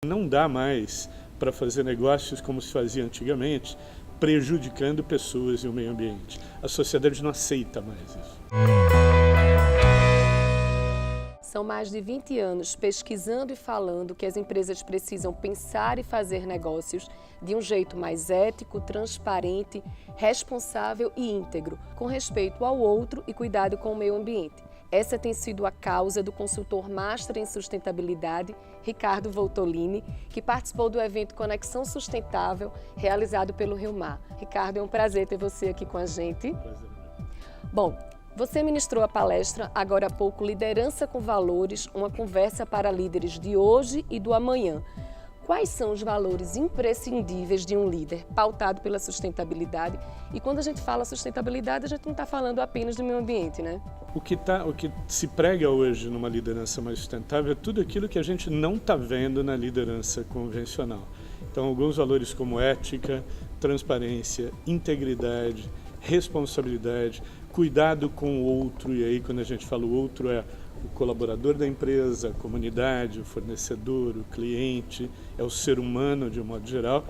Não dá mais para fazer negócios como se fazia antigamente, prejudicando pessoas e o meio ambiente. A sociedade não aceita mais isso. São mais de 20 anos pesquisando e falando que as empresas precisam pensar e fazer negócios de um jeito mais ético, transparente, responsável e íntegro, com respeito ao outro e cuidado com o meio ambiente. Essa tem sido a causa do consultor Master em Sustentabilidade, Ricardo Voltolini, que participou do evento Conexão Sustentável, realizado pelo Rio Mar. Ricardo, é um prazer ter você aqui com a gente. Bom, você ministrou a palestra, agora há pouco, Liderança com Valores, uma conversa para líderes de hoje e do amanhã. Quais são os valores imprescindíveis de um líder pautado pela sustentabilidade? E quando a gente fala sustentabilidade, a gente não está falando apenas do meio ambiente, né? O que se prega hoje numa liderança mais sustentável é tudo aquilo que a gente não está vendo na liderança convencional. Então, alguns valores como ética, transparência, integridade, responsabilidade, cuidado com o outro, e aí quando a gente fala o outro é o colaborador da empresa, a comunidade, o fornecedor, o cliente, é o ser humano de um modo geral,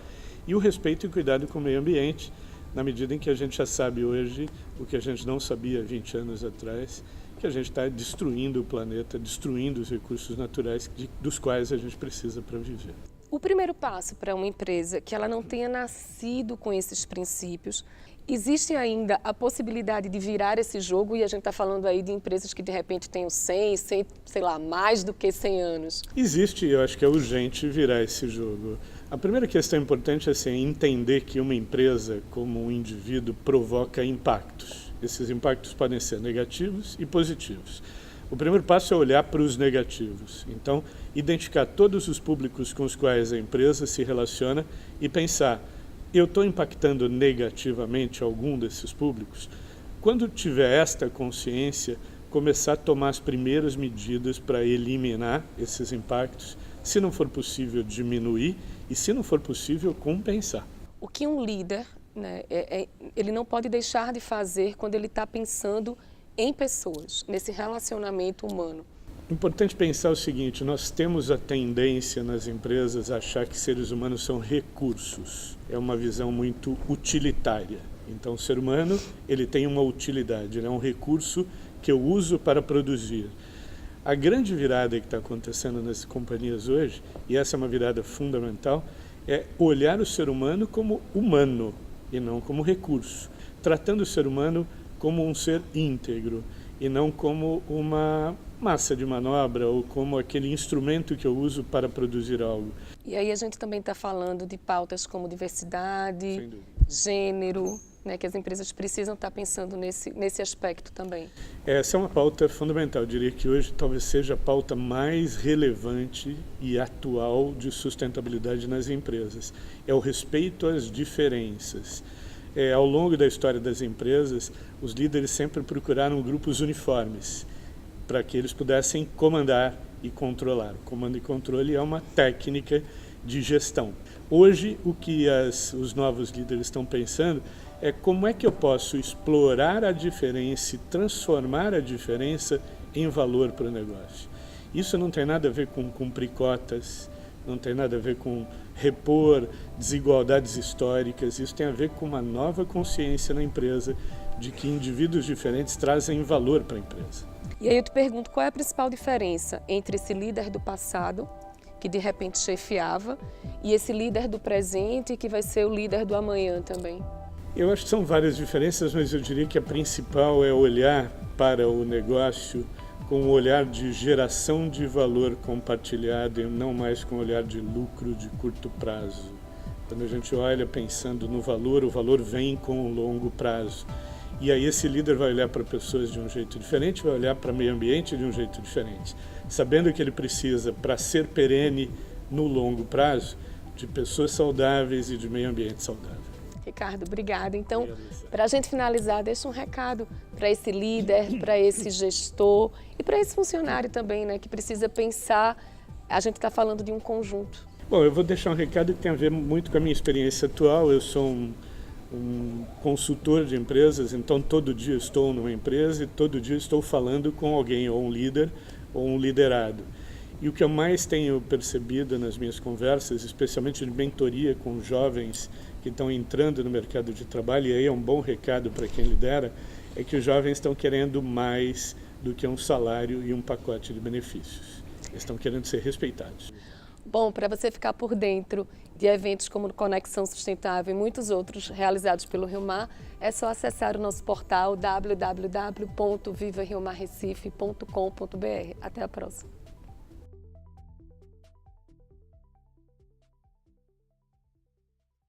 e o respeito e cuidado com o meio ambiente, na medida em que a gente já sabe hoje o que a gente não sabia 20 anos atrás, que a gente está destruindo o planeta, destruindo os recursos naturais dos quais a gente precisa para viver. O primeiro passo para uma empresa que ela não tenha nascido com esses princípios, existe ainda a possibilidade de virar esse jogo, e a gente está falando aí de empresas que de repente tenham 100, sei lá, mais do que 100 anos. Existe, eu acho que é urgente virar esse jogo. A primeira questão importante é assim, entender que uma empresa, como um indivíduo, provoca impactos. Esses impactos podem ser negativos e positivos. O primeiro passo é olhar para os negativos. Então, identificar todos os públicos com os quais a empresa se relaciona e pensar: eu estou impactando negativamente algum desses públicos? Quando tiver esta consciência, começar a tomar as primeiras medidas para eliminar esses impactos, se não for possível diminuir e, se não for possível, compensar. O que um líder, né, ele não pode deixar de fazer quando ele está pensando em pessoas, nesse relacionamento humano? Importante pensar o seguinte: nós temos a tendência nas empresas a achar que seres humanos são recursos. É uma visão muito utilitária. Então, o ser humano, ele tem uma utilidade, ele é um recurso que eu uso para produzir. A grande virada que está acontecendo nas companhias hoje, e essa é uma virada fundamental, é olhar o ser humano como humano e não como recurso, tratando o ser humano como um ser íntegro e não como uma massa de manobra ou como aquele instrumento que eu uso para produzir algo. E aí a gente também está falando de pautas como diversidade, gênero, né, que as empresas precisam estar pensando nesse aspecto também. Essa é uma pauta fundamental. Eu diria que hoje talvez seja a pauta mais relevante e atual de sustentabilidade nas empresas. É o respeito às diferenças. Ao longo da história das empresas, os líderes sempre procuraram grupos uniformes para que eles pudessem comandar e controlar. O comando e controle é uma técnica de gestão. Hoje, o que os novos líderes estão pensando é como é que eu posso explorar a diferença e transformar a diferença em valor para o negócio. Isso não tem nada a ver com cumprir cotas, não tem nada a ver com repor desigualdades históricas, isso tem a ver com uma nova consciência na empresa de que indivíduos diferentes trazem valor para a empresa. E aí eu te pergunto, qual é a principal diferença entre esse líder do passado, que de repente chefiava, e esse líder do presente, que vai ser o líder do amanhã também? Eu acho que são várias diferenças, mas eu diria que a principal é olhar para o negócio com um olhar de geração de valor compartilhado e não mais com um olhar de lucro de curto prazo. Quando a gente olha pensando no valor, o valor vem com o longo prazo. E aí esse líder vai olhar para pessoas de um jeito diferente, vai olhar para o meio ambiente de um jeito diferente, sabendo que ele precisa, para ser perene no longo prazo, de pessoas saudáveis e de meio ambiente saudável. Ricardo, obrigada. Então, para a gente finalizar, deixa um recado para esse líder, para esse gestor e para esse funcionário também, né, que precisa pensar. A gente está falando de um conjunto. Bom, eu vou deixar um recado que tem a ver muito com a minha experiência atual. Eu sou um consultor de empresas, então todo dia estou numa empresa e todo dia estou falando com alguém, ou um líder ou um liderado. E o que eu mais tenho percebido nas minhas conversas, especialmente de mentoria com jovens que estão entrando no mercado de trabalho, e aí é um bom recado para quem lidera, é que os jovens estão querendo mais do que um salário e um pacote de benefícios. Eles estão querendo ser respeitados. Bom, para você ficar por dentro de eventos como Conexão Sustentável e muitos outros realizados pelo Rio Mar, é só acessar o nosso portal www.vivariomarrecife.com.br. Até a próxima.